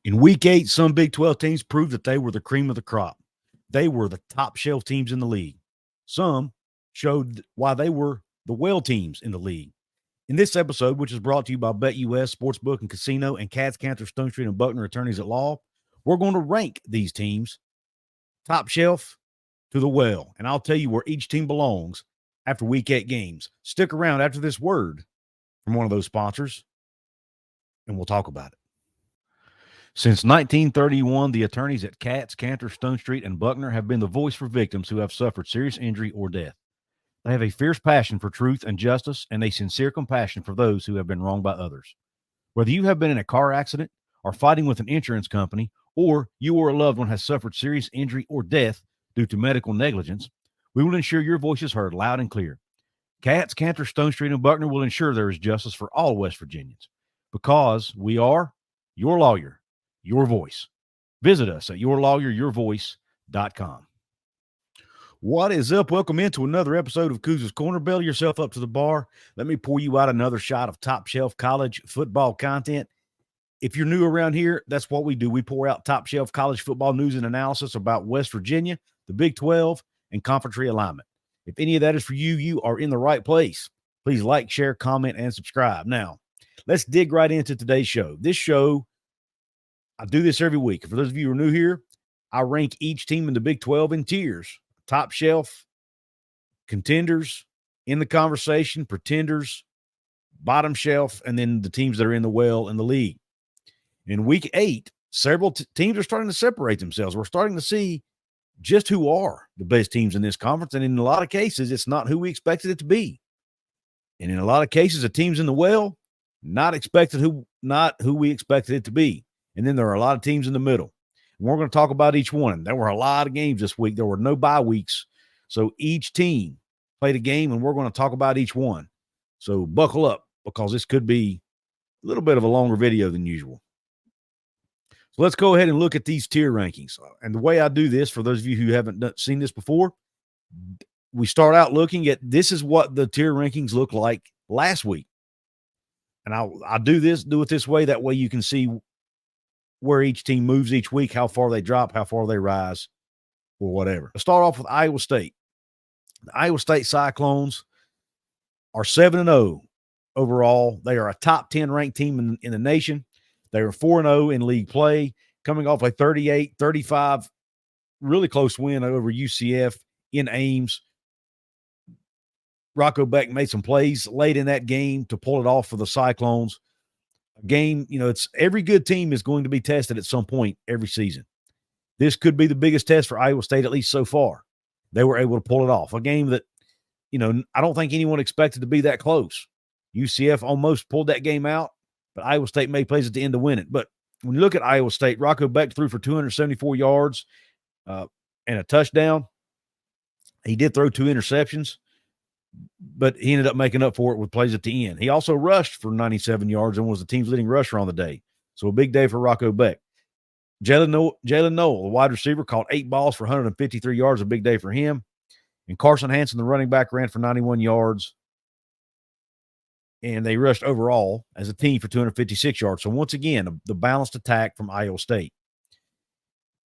In Week 8, some Big 12 teams proved that they were the cream of the crop. They were the top shelf teams in the league. Some showed why they were the well teams in the league. In this episode, which is brought to you by BetUS Sportsbook and Casino and Cats, Cantor, Stone Street, and Buckner Attorneys at Law, we're going to rank these teams top shelf to the well. And I'll tell you where each team belongs after Week 8 games. Stick around after this word from one of those sponsors, and we'll talk about it. Since 1931, the attorneys at Cats, Cantor, Stone Street, and Buckner have been the voice for victims who have suffered serious injury or death. They have a fierce passion for truth and justice and a sincere compassion for those who have been wronged by others. Whether you have been in a car accident or fighting with an insurance company, or you or a loved one has suffered serious injury or death due to medical negligence, we will ensure your voice is heard loud and clear. Cats, Cantor, Stone Street, and Buckner will ensure there is justice for all West Virginians because we are your lawyer, your voice. Visit us at yourlawyeryourvoice.com. What is up? Welcome into another episode of Couz's Corner. Belly yourself up to the bar. Let me pour you out another shot of top shelf college football content. If you're new around here, that's what we do. We pour out top shelf college football news and analysis about West Virginia, the Big 12, and conference realignment. If any of that is for you, you are in the right place. Please like, share, comment, and subscribe. Now, let's dig right into today's show. This show, I do this every week. For those of you who are new here, I rank each team in the Big 12 in tiers. Top shelf, contenders, in the conversation, pretenders, bottom shelf, and then the teams that are in the well in the league. In Week 8, several teams are starting to separate themselves. We're starting to see just who are the best teams in this conference, and in a lot of cases, it's not who we expected it to be. And in a lot of cases, the teams in the well, not who we expected it to be. And then there are a lot of teams in the middle. And we're going to talk about each one. There were a lot of games this week. There were no bye weeks. So each team played a game, and we're going to talk about each one. So buckle up because this could be a little bit of a longer video than usual. So let's go ahead and look at these tier rankings. And the way I do this, for those of you who haven't seen this before, we start out looking at this is what the tier rankings look like last week. And I'll do it this way. That way you can see where each team moves each week, how far they drop, how far they rise, or whatever. Let's start off with Iowa State. The Iowa State Cyclones are 7-0 overall. They are a top 10 ranked team in the nation. They are 4-0 in league play, coming off a 38-35 really close win over UCF in Ames. Rocco Beck made some plays late in that game to pull it off for the Cyclones. Game, it's every good team is going to be tested at some point every season. This could be the biggest test for Iowa State, at least so far. They were able to pull it off. A game that, I don't think anyone expected to be that close. UCF almost pulled that game out, but Iowa State made plays at the end to win it. But when you look at Iowa State, Rocco Beck threw for 274 yards and a touchdown. He did throw 2 interceptions, but he ended up making up for it with plays at the end. He also rushed for 97 yards and was the team's leading rusher on the day. So a big day for Rocco Beck. Jalen Noel, the wide receiver, caught 8 balls for 153 yards, a big day for him. And Carson Hansen, the running back, ran for 91 yards. And they rushed overall as a team for 256 yards. So once again, the balanced attack from Iowa State.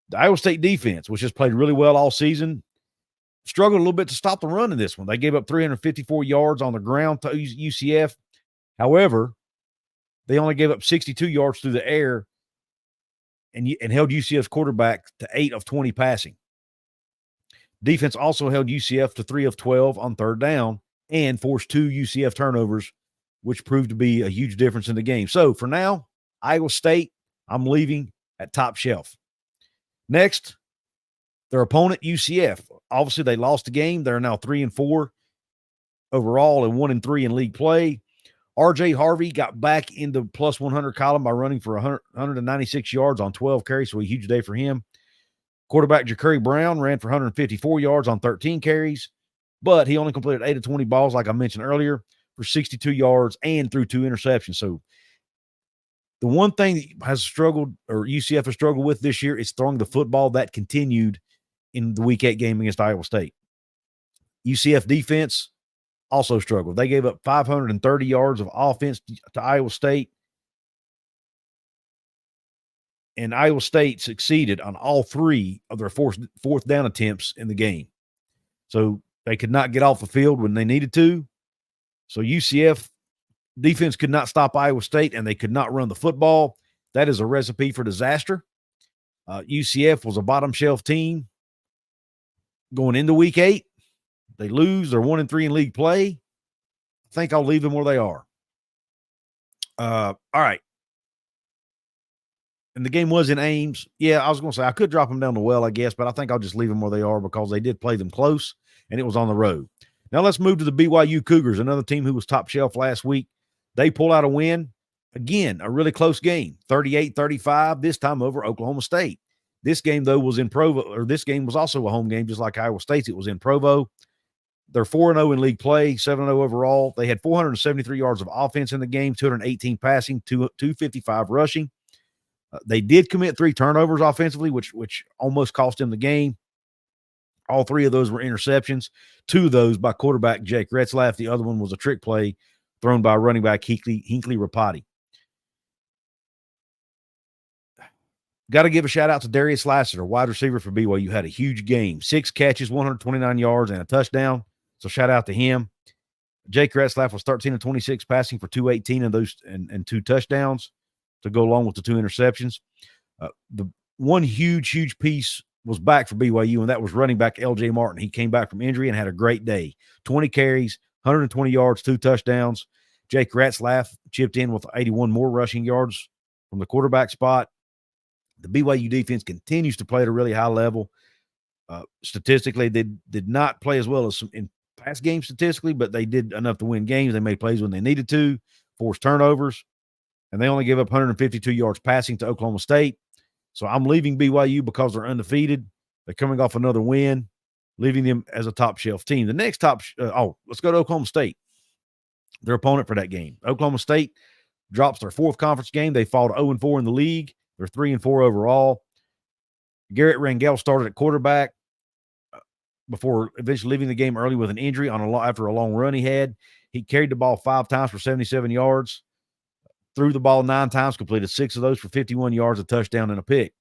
The Iowa State defense, which has played really well all season, struggled a little bit to stop the run in this one. They gave up 354 yards on the ground to UCF. However, they only gave up 62 yards through the air and held UCF's quarterback to 8 of 20 passing. Defense also held UCF to 3 of 12 on third down and forced 2 UCF turnovers, which proved to be a huge difference in the game. So for now, Iowa State, I'm leaving at top shelf. Next, their opponent, UCF. Obviously, they lost the game. They're now 3-4 overall and 1-3 in league play. R.J. Harvey got back in the plus 100 column by running for 196 yards on 12 carries, so a huge day for him. Quarterback Ja'Curry Brown ran for 154 yards on 13 carries, but he only completed 8 of 20 balls, like I mentioned earlier, for 62 yards and threw 2 interceptions. So the one thing that has struggled, or UCF has struggled with this year, is throwing the football. That continued in the Week 8 game against Iowa State. UCF defense also struggled. They gave up 530 yards of offense to Iowa State. and Iowa State succeeded on all 3 of their fourth down attempts in the game. So they could not get off the field when they needed to. So UCF defense could not stop Iowa State, and they could not run the football. That is a recipe for disaster. UCF was a bottom shelf team going into week 8. They lose. They're 1-3 in league play. I think I'll leave them where they are. All right. And the game was in Ames. Yeah, I was going to say I could drop them down the well, I guess, but I think I'll just leave them where they are because they did play them close, and it was on the road. Now let's move to the BYU Cougars, another team who was top shelf last week. They pull out a win. Again, a really close game, 38-35, this time over Oklahoma State. This game, though, was in Provo, or this game was also a home game, just like Iowa State's. It was in Provo. They're 4-0 in league play, 7-0 overall. They had 473 yards of offense in the game, 218 passing, 255 rushing. They did commit 3 turnovers offensively, which almost cost them the game. All 3 of those were interceptions. 2 of those by quarterback Jake Retzlaff. The other one was a trick play thrown by running back Hinkley Rapati. Got to give a shout-out to Darius Lassiter, wide receiver for BYU. Had a huge game. 6 catches, 129 yards, and a touchdown. So shout-out to him. Jake Retzlaff was 13-26, passing for 218 of those and 2 touchdowns to go along with the 2 interceptions. The one huge piece was back for BYU, and that was running back L.J. Martin. He came back from injury and had a great day. 20 carries, 120 yards, 2 touchdowns. Jake Retzlaff chipped in with 81 more rushing yards from the quarterback spot. The BYU defense continues to play at a really high level. Statistically, they did not play as well as in past games statistically, but they did enough to win games. They made plays when they needed to, forced turnovers, and they only gave up 152 yards passing to Oklahoma State. So I'm leaving BYU because they're undefeated. They're coming off another win, leaving them as a top shelf team. The next let's go to Oklahoma State, their opponent for that game. Oklahoma State drops their 4th conference game. They fall to 0-4 in the league. They're 3-4 overall. Garrett Rangel started at quarterback before eventually leaving the game early with an injury after a long run he had. He carried the ball 5 times for 77 yards, threw the ball 9 times, completed 6 of those for 51 yards, a touchdown, and a pick.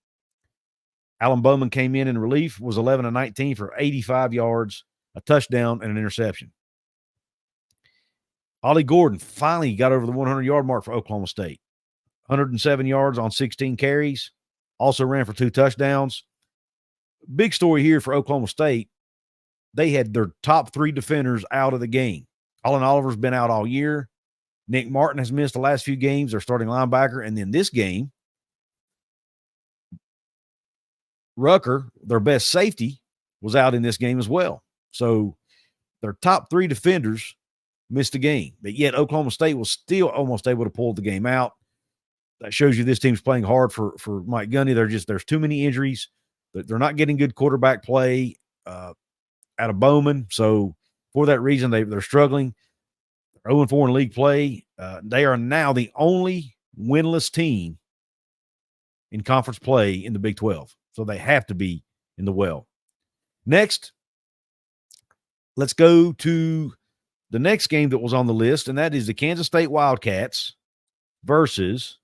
Alan Bowman came in relief, was 11-19 for 85 yards, a touchdown, and an interception. Ollie Gordon finally got over the 100-yard mark for Oklahoma State. 107 yards on 16 carries, also ran for 2 touchdowns. Big story here for Oklahoma State. They had their top 3 defenders out of the game. Allen Oliver's been out all year. Nick Martin has missed the last few games, their starting linebacker. And then this game, Rucker, their best safety, was out in this game as well. So their top 3 defenders missed the game. But yet Oklahoma State was still almost able to pull the game out. That shows you this team's playing hard for Mike Gundy. There's too many injuries. They're not getting good quarterback play out of Bowman. So for that reason, they're struggling. They're 0-4 in league play. They are now the only winless team in conference play in the Big 12. So they have to be in the well. Next, let's go to the next game that was on the list, and that is the Kansas State Wildcats versus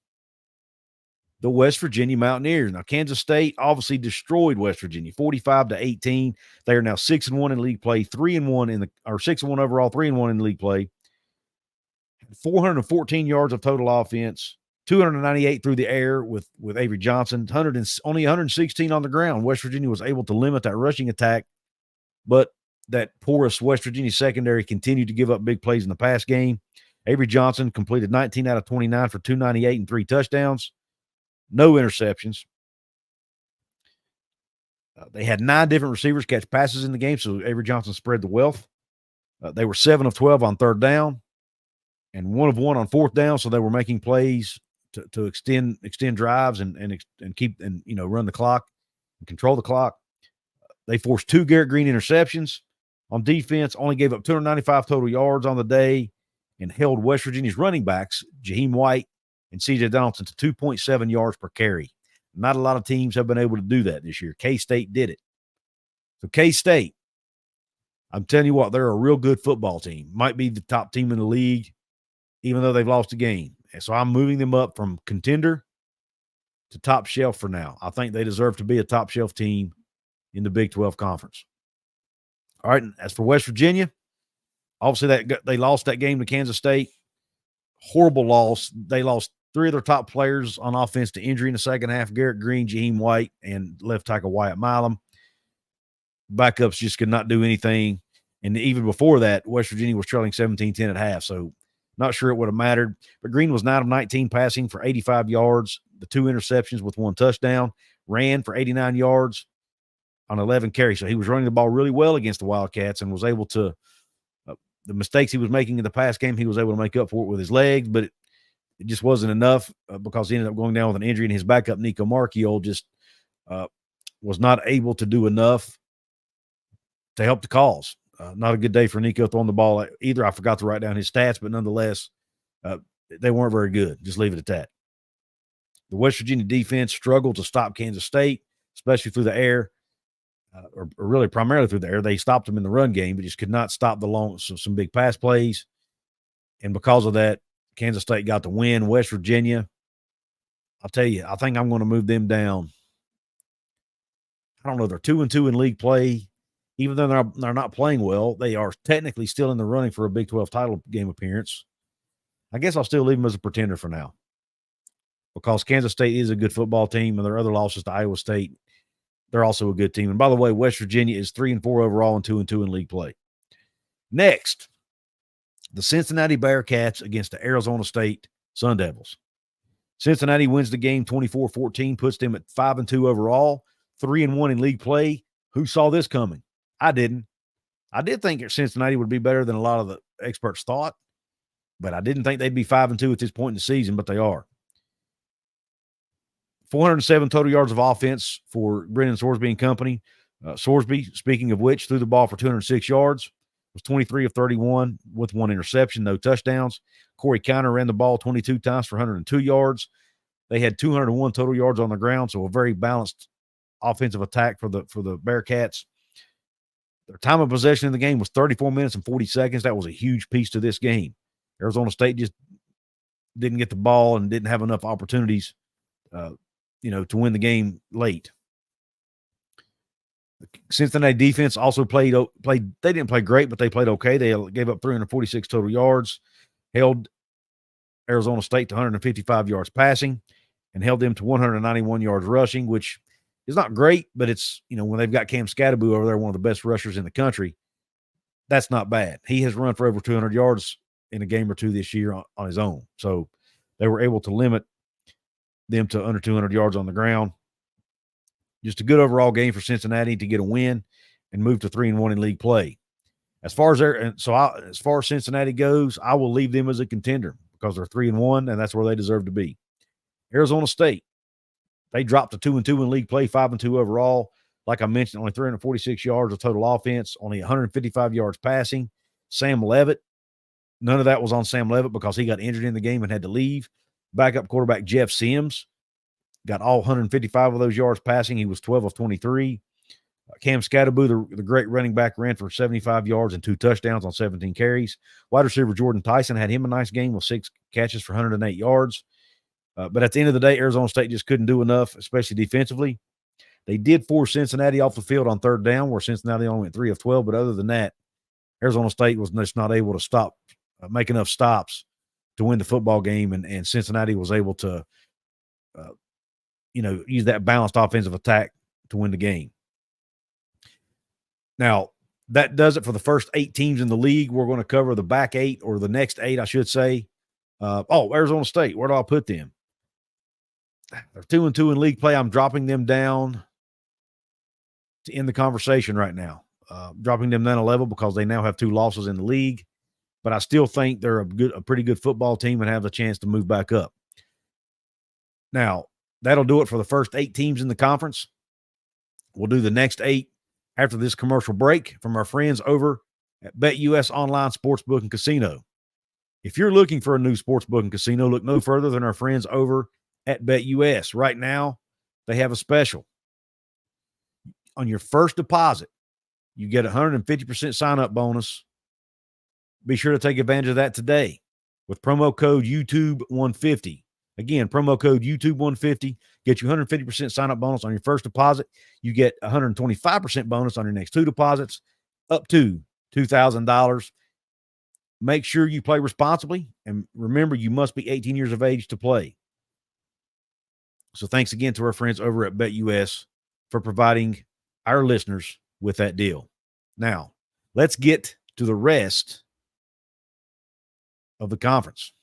the West Virginia Mountaineers. Now, Kansas State obviously destroyed West Virginia, 45-18. They are now 6-1 in league play, 6-1 overall, 3-1 in league play. 414 yards of total offense, 298 through the air with Avery Johnson, only 116 on the ground. West Virginia was able to limit that rushing attack, but that porous West Virginia secondary continued to give up big plays in the pass game. Avery Johnson completed 19 out of 29 for 298 and 3 touchdowns. No interceptions. They had 9 different receivers catch passes in the game, so Avery Johnson spread the wealth. They were 7 of 12 on 3rd down and 1 of 1 on 4th down, so they were making plays to extend drives and keep run the clock and control the clock. They forced 2 Garrett Green interceptions on defense, only gave up 295 total yards on the day, and held West Virginia's running backs, Jaheim White and C.J. Donaldson, to 2.7 yards per carry. Not a lot of teams have been able to do that this year. K-State did it. So K-State, I'm telling you what, they're a real good football team. Might be the top team in the league, even though they've lost a game. And so I'm moving them up from contender to top shelf for now. I think they deserve to be a top shelf team in the Big 12 Conference. All right, and as for West Virginia, obviously they lost that game to Kansas State. Horrible loss. They lost 3 of their top players on offense to injury in the second half: Garrett Green, Jaheim White, and left tackle Wyatt Milam. Backups just could not do anything. And even before that, West Virginia was trailing 17-10 at half, so not sure it would have mattered. But Green was 9 of 19 passing for 85 yards, the 2 interceptions with 1 touchdown, ran for 89 yards on 11 carries. So he was running the ball really well against the Wildcats and was able to the mistakes he was making in the pass game, he was able to make up for it with his legs, but it just wasn't enough because he ended up going down with an injury, and his backup, Nico Marchiol, just was not able to do enough to help the cause. Not a good day for Nico throwing the ball either. I forgot to write down his stats, but nonetheless, they weren't very good. Just leave it at that. The West Virginia defense struggled to stop Kansas State, especially through the air. Or really primarily through the air. They stopped them in the run game, but just could not stop some big pass plays. And because of that, Kansas State got the win. West Virginia, I'll tell you, I think I'm going to move them down. I don't know. They're 2-2 in league play. Even though they're not playing well, they are technically still in the running for a Big 12 title game appearance. I guess I'll still leave them as a pretender for now because Kansas State is a good football team, and their other losses to Iowa State, they're also a good team. And by the way, West Virginia is 3-4 overall and 2-2 in league play. Next, the Cincinnati Bearcats against the Arizona State Sun Devils. Cincinnati wins the game 24-14, puts them at 5-2 overall, 3-1 in league play. Who saw this coming? I didn't. I did think Cincinnati would be better than a lot of the experts thought, but I didn't think they'd be 5-2 at this point in the season, but they are. 407 total yards of offense for Brendan Sorsby and company. Sorsby, speaking of which, threw the ball for 206 yards, was 23 of 31 with 1 interception, no touchdowns. Corey Counter ran the ball 22 times for 102 yards. They had 201 total yards on the ground, so a very balanced offensive attack for the Bearcats. Their time of possession in the game was 34 minutes and 40 seconds. That was a huge piece to this game. Arizona State just didn't get the ball and didn't have enough opportunities to win the game late. The Cincinnati defense also played. They didn't play great, but they played okay. They gave up 346 total yards, held Arizona State to 155 yards passing, and held them to 191 yards rushing, which is not great, but it's, when they've got Cam Scatterby over there, one of the best rushers in the country, that's not bad. He has run for over 200 yards in a game or two this year on his own. So they were able to limit them to under 200 yards on the ground. Just a good overall game for Cincinnati to get a win and move to 3-1 in league play. As far as Cincinnati goes, I will leave them as a contender because they're 3-1, and that's where they deserve to be. Arizona State, they dropped to 2-2 in league play, 5-2 overall. Like I mentioned, only 346 yards of total offense, only 155 yards passing. Sam Levitt, none of that was on Sam Levitt because he got injured in the game and had to leave. Backup quarterback Jeff Sims got all 155 of those yards passing. He was 12 of 23. Cam Scatterby, the great running back, ran for 75 yards and 2 touchdowns on 17 carries. Wide receiver Jordan Tyson had him a nice game with 6 catches for 108 yards. But at the end of the day, Arizona State just couldn't do enough, especially defensively. They did force Cincinnati off the field on third down, where Cincinnati only went 3 of 12. But other than that, Arizona State was just not able to make enough stops to win the football game, and Cincinnati was able to, use that balanced offensive attack to win the game. Now, that does it for the first 8 teams in the league. We're going to cover the back 8, or the next 8, I should say. Arizona State, where do I put them? They're 2-2 in league play. I'm dropping them down to end the conversation right now. Dropping them down a level because they now have 2 losses in the league. But I still think they're a pretty good football team and have a chance to move back up. Now, that'll do it for the first 8 teams in the conference. We'll do the next 8 after this commercial break from our friends over at BetUS Online Sportsbook and Casino. If you're looking for a new sportsbook and casino, look no further than our friends over at BetUS. Right now, they have a special. On your first deposit, you get a 150% sign-up bonus. Be sure to take advantage of that today with promo code YouTube150. Again, promo code YouTube150 gets you 150% sign-up bonus on your first deposit. You get 125% bonus on your next 2 deposits, up to $2,000. Make sure you play responsibly, and remember, you must be 18 years of age to play. So thanks again to our friends over at BetUS for providing our listeners with that deal. Now, let's get to the rest of the conference.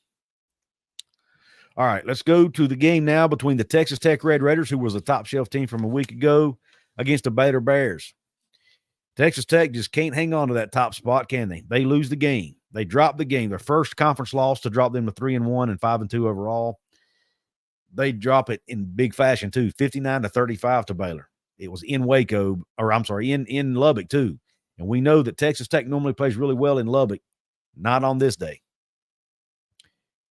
All right, let's go to the game now between the Texas Tech Red Raiders, who was a top shelf team from a week ago, against the Baylor Bears. Texas Tech just can't hang on to that top spot, can they? They lose the game. They drop the game. Their first conference loss to drop them to 3-1 and 5-2 overall. They drop it in big fashion too, 59-35 to Baylor. It was in Waco, or I'm sorry, in Lubbock too. And we know that Texas Tech normally plays really well in Lubbock. Not on this day.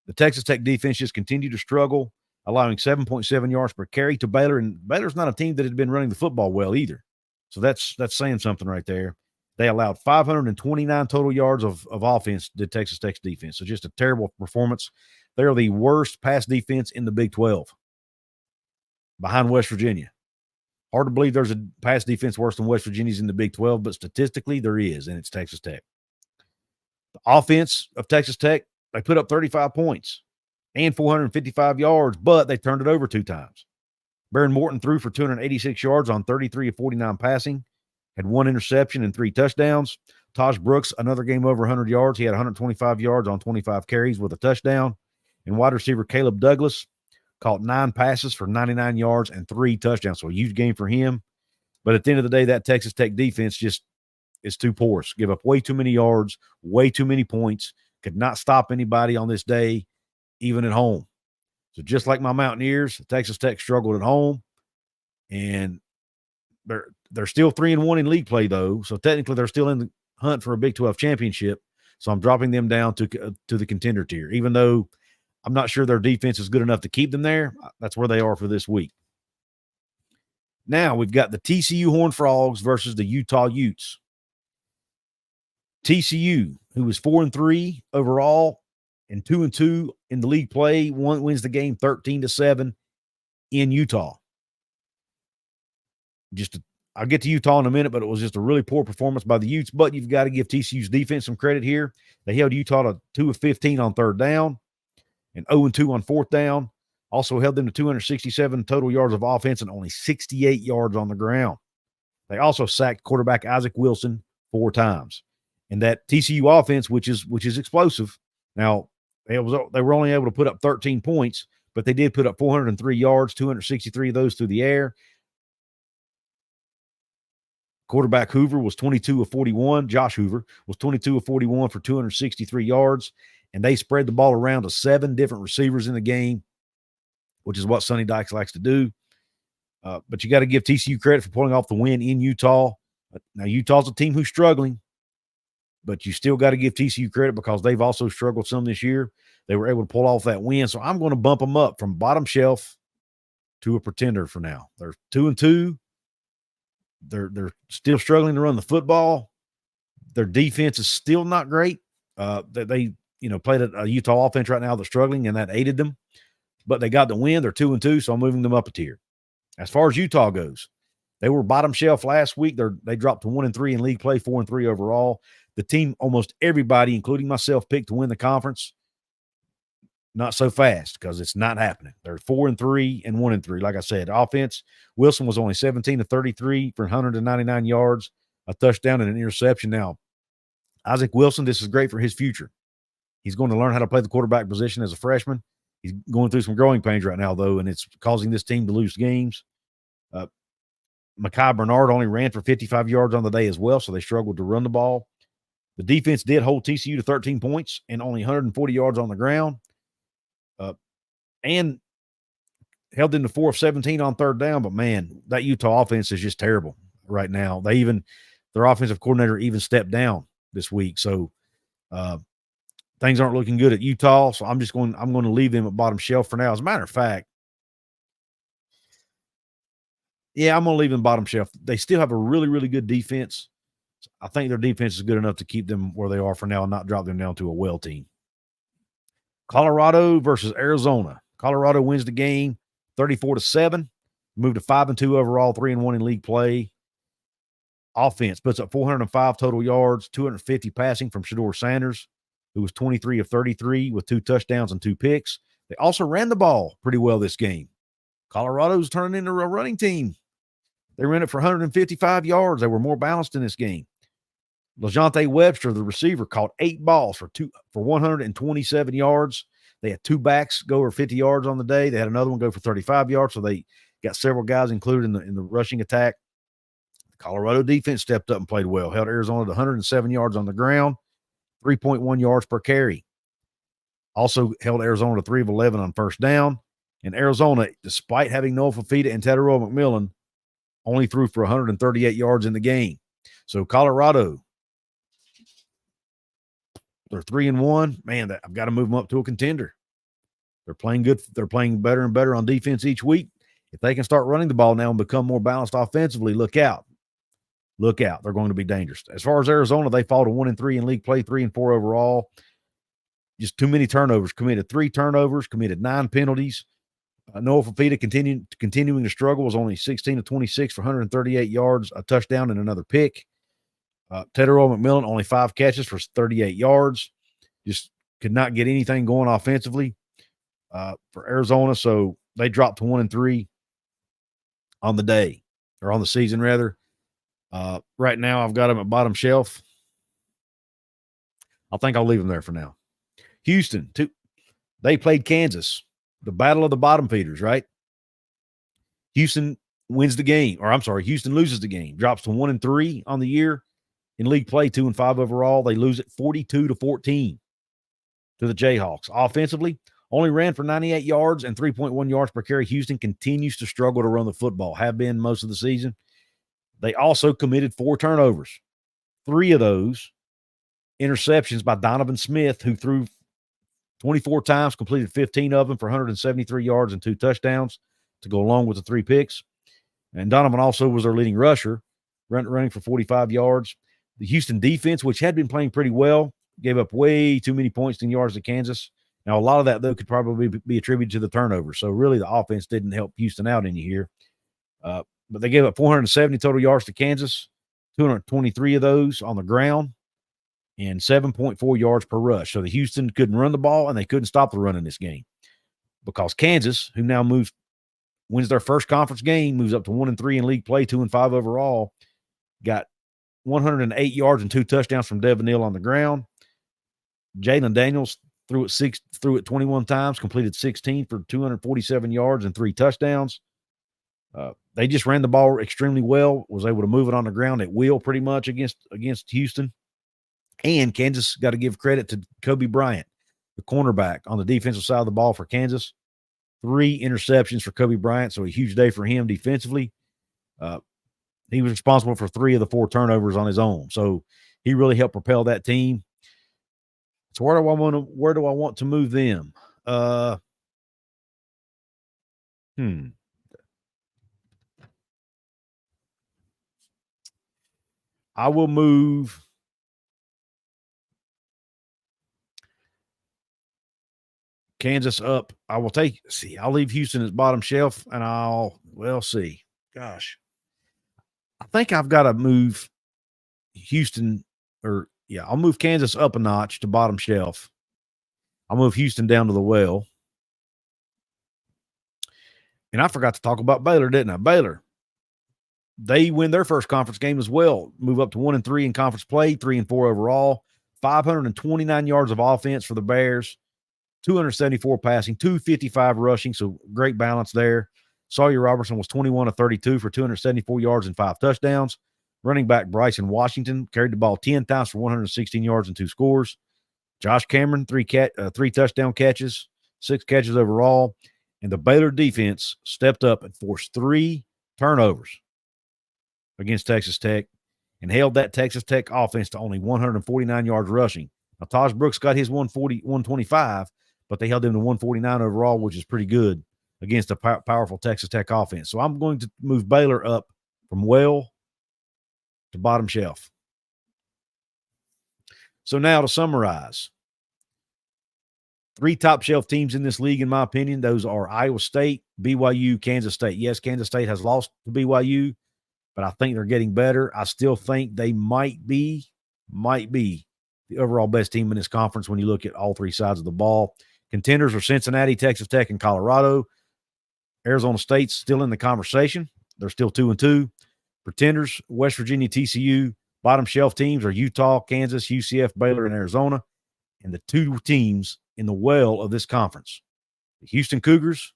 The Texas Tech defense just continued to struggle, allowing 7.7 yards per carry to Baylor. And Baylor's not a team that had been running the football well either. So that's saying something right there. They allowed 529 total yards of offense to Texas Tech's defense. So just a terrible performance. They're the worst pass defense in the Big 12, behind West Virginia. Hard to believe there's a pass defense worse than West Virginia's in the Big 12, but statistically there is, and it's Texas Tech. The offense of Texas Tech, they put up 35 points and 455 yards, but they turned it over 2 times. Baron Morton threw for 286 yards on 33 of 49 passing, had 1 interception and 3 touchdowns. Taj Brooks, another game over 100 yards. He had 125 yards on 25 carries with a touchdown. And wide receiver Caleb Douglas caught 9 passes for 99 yards and 3 touchdowns. So a huge game for him. But at the end of the day, that Texas Tech defense just is too porous. Give up way too many yards, way too many points. Could not stop anybody on this day, even at home. So just like my Mountaineers, Texas Tech struggled at home. And they're still 3-1 in league play, though. So technically they're still in the hunt for a Big 12 championship. So I'm dropping them down to the contender tier, even though I'm not sure their defense is good enough to keep them there. That's where they are for this week. Now we've got the TCU Horned Frogs versus the Utah Utes. TCU, who was 4-3 overall and 2-2 in the league play, wins the game 13-7 in Utah. I'll get to Utah in a minute, but it was just a really poor performance by the Utes. But you've got to give TCU's defense some credit here. They held Utah to 2 of 15 on 3rd down and 0-2 on 4th down. Also held them to 267 total yards of offense and only 68 yards on the ground. They also sacked quarterback Isaac Wilson 4 times. And that TCU offense, which is explosive. Now, they were only able to put up 13 points, but they did put up 403 yards, 263 of those through the air. Quarterback Hoover was 22 of 41. Josh Hoover was 22 of 41 for 263 yards. And they spread the ball around to 7 different receivers in the game, which is what Sonny Dykes likes to do. But you got to give TCU credit for pulling off the win in Utah. Now, Utah's a team who's struggling, but you still got to give TCU credit because they've also struggled some this year. They were able to pull off that win. So I'm going to bump them up from bottom shelf to a pretender for now. They're 2-2. They're still struggling to run the football. Their defense is still not great. They played a Utah offense right now that's struggling, and that aided them. But they got the win. They're 2-2, so I'm moving them up a tier. As far as Utah goes, they were bottom shelf last week. They dropped to 1-3 in league play, 4-3 overall. The team, almost everybody, including myself, picked to win the conference. Not so fast because it's not happening. They're 4-3 and 1-3. Like I said, offense, Wilson was only 17 of 33 for 199 yards, a touchdown and an interception. Now, Isaac Wilson, this is great for his future. He's going to learn how to play the quarterback position as a freshman. He's going through some growing pains right now, though, and it's causing this team to lose games. Mekhi Bernard only ran for 55 yards on the day as well, so they struggled to run the ball. The defense did hold TCU to 13 points and only 140 yards on the ground. And held them to 4 of 17 on 3rd down. But, man, that Utah offense is just terrible right now. Their offensive coordinator even stepped down this week. So, things aren't looking good at Utah. So, I'm going to leave them at bottom shelf for now. As a matter of fact, I'm going to leave them bottom shelf. They still have a really, really good defense. I think their defense is good enough to keep them where they are for now and not drop them down to a well team. Colorado versus Arizona. Colorado wins the game 34-7, moved to 5-2 overall, 3-1 in league play. Offense puts up 405 total yards, 250 passing from Shedeur Sanders, who was 23 of 33 with 2 touchdowns and 2 picks. They also ran the ball pretty well this game. Colorado's turning into a running team. They ran it for 155 yards. They were more balanced in this game. LaJohntay Webster, the receiver, caught 8 balls for 127 yards. They had 2 backs go over 50 yards on the day. They had another one go for 35 yards, so they got several guys included in the rushing attack. The Colorado defense stepped up and played well, held Arizona to 107 yards on the ground, 3.1 yards per carry. Also held Arizona to 3 of 11 on first down. And Arizona, despite having Noah Fafita and Tedero McMillan, only threw for 138 yards in the game. So Colorado, they're 3-1. Man, I've got to move them up to a contender. They're playing good. They're playing better and better on defense each week. If they can start running the ball now and become more balanced offensively, look out. Look out. They're going to be dangerous. As far as Arizona, they fall to 1-3 in league play, 3-4 overall. Just too many turnovers. Committed 3 turnovers, committed 9 penalties. Noah Fafita continuing to struggle, was only 16 of 26 for 138 yards, a touchdown, and another pick. Tedero McMillan, only 5 catches for 38 yards. Just could not get anything going offensively for Arizona, so they dropped to 1-3 on the day, or on the season, rather. Right now, I've got them at bottom shelf. I think I'll leave them there for now. Houston, they played Kansas. The battle of the bottom feeders, right? Houston wins the game, or I'm sorry, Houston loses the game, drops to 1-3 on the year in league play, 2-5 overall. They lose it 42-14 to the Jayhawks. Offensively, only ran for 98 yards and 3.1 yards per carry. Houston continues to struggle to run the football, have been most of the season. They also committed 4 turnovers. 3 of those interceptions by Donovan Smith, who threw 24 times, completed 15 of them for 173 yards and 2 touchdowns to go along with the 3 picks. And Donovan also was their leading rusher, running for 45 yards. The Houston defense, which had been playing pretty well, gave up way too many points in yards to Kansas. Now, a lot of that, though, could probably be attributed to the turnovers. So, really, the offense didn't help Houston out any here. But they gave up 470 total yards to Kansas, 223 of those on the ground, and 7.4 yards per rush. So the Houston couldn't run the ball, and they couldn't stop the run in this game because Kansas, who now wins their first conference game, moves up to 1-3 in league play, 2-5 overall, got 108 yards and 2 touchdowns from Devin Neal on the ground. Jalen Daniels threw it 21 times, completed 16 for 247 yards and 3 touchdowns. They just ran the ball extremely well, was able to move it on the ground at will pretty much against Houston. And Kansas got to give credit to Kobe Bryant, the cornerback on the defensive side of the ball for Kansas. 3 interceptions for Kobe Bryant, so a huge day for him defensively. He was responsible for 3 of the 4 turnovers on his own, so he really helped propel that team. So where do I want to move them? I will move Kansas up. I'll leave Houston as bottom shelf, and we'll see. Gosh. I think I've got to move Houston, I'll move Kansas up a notch to bottom shelf. I'll move Houston down to the well. And I forgot to talk about Baylor, didn't I? Baylor, they win their first conference game as well, move up to 1-3 in conference play, 3-4 overall, 529 yards of offense for the Bears, 274 passing, 255 rushing, so great balance there. Sawyer Robertson was 21 of 32 for 274 yards and 5 touchdowns. Running back Bryson Washington carried the ball 10 times for 116 yards and 2 scores. Josh Cameron, 3 touchdown catches, 6 catches overall. And the Baylor defense stepped up and forced 3 turnovers against Texas Tech and held that Texas Tech offense to only 149 yards rushing. Now, Taj Brooks got his 125, but they held him to 149 overall, which is pretty good against a powerful Texas Tech offense. So I'm going to move Baylor up from well to bottom shelf. So now to summarize, Three top shelf teams in this league, in my opinion. Those are Iowa State, BYU, Kansas State. Yes, Kansas State has lost to BYU, but I think they're getting better. I still think they might be the overall best team in this conference when you look at all three sides of the ball. Contenders are Cincinnati, Texas Tech, and Colorado. Arizona State's still in the conversation. They're still 2-2. Pretenders, West Virginia, TCU. Bottom shelf teams are Utah, Kansas, UCF, Baylor, and Arizona. And the two teams in the well of this conference, the Houston Cougars,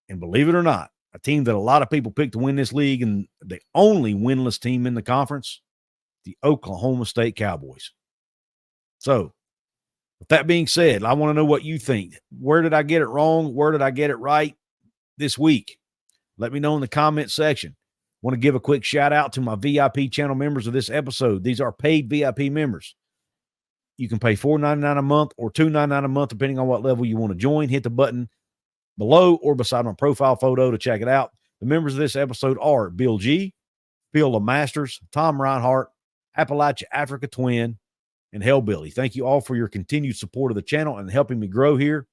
and believe it or not, a team that a lot of people picked to win this league and the only winless team in the conference, the Oklahoma State Cowboys. So, with that being said, I want to know what you think. Where did I get it wrong? Where did I get it right this week? Let me know in the comment section. I want to give a quick shout out to my VIP channel members of this episode. These are paid VIP members. You can pay $4.99 a month or $2.99 a month, depending on what level you want to join. Hit the button below or beside my profile photo to check it out. The members of this episode are Bill G, Phil LeMasters, Tom Reinhart, Appalachia Africa Twin, and Hellbilly. Thank you all for your continued support of the channel and helping me grow here.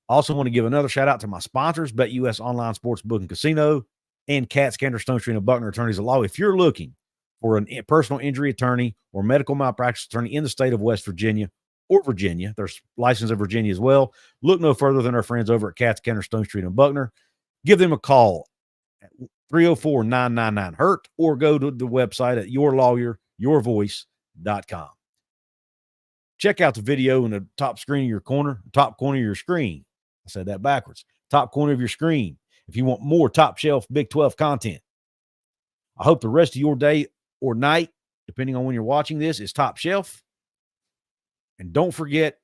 I also want to give another shout out to my sponsors, BetUS Online Sportsbook and Casino, and Katz, Cantor, Stone Street, and Buckner Attorneys at Law. If you're looking for a personal injury attorney or medical malpractice attorney in the state of West Virginia or Virginia, there's licensed in Virginia as well, look no further than our friends over at Katz, Cantor, Stone Street, and Buckner. Give them a call at 304-999-HURT or go to the website at yourlawyeryourvoice.com. Check out the video in the top corner of your screen. I said that backwards. Top corner of your screen if you want more top shelf Big 12 content. I hope the rest of your day or night, depending on when you're watching this, is top shelf. And don't forget,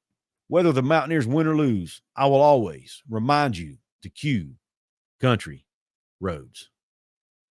whether the Mountaineers win or lose, I will always remind you to cue country roads.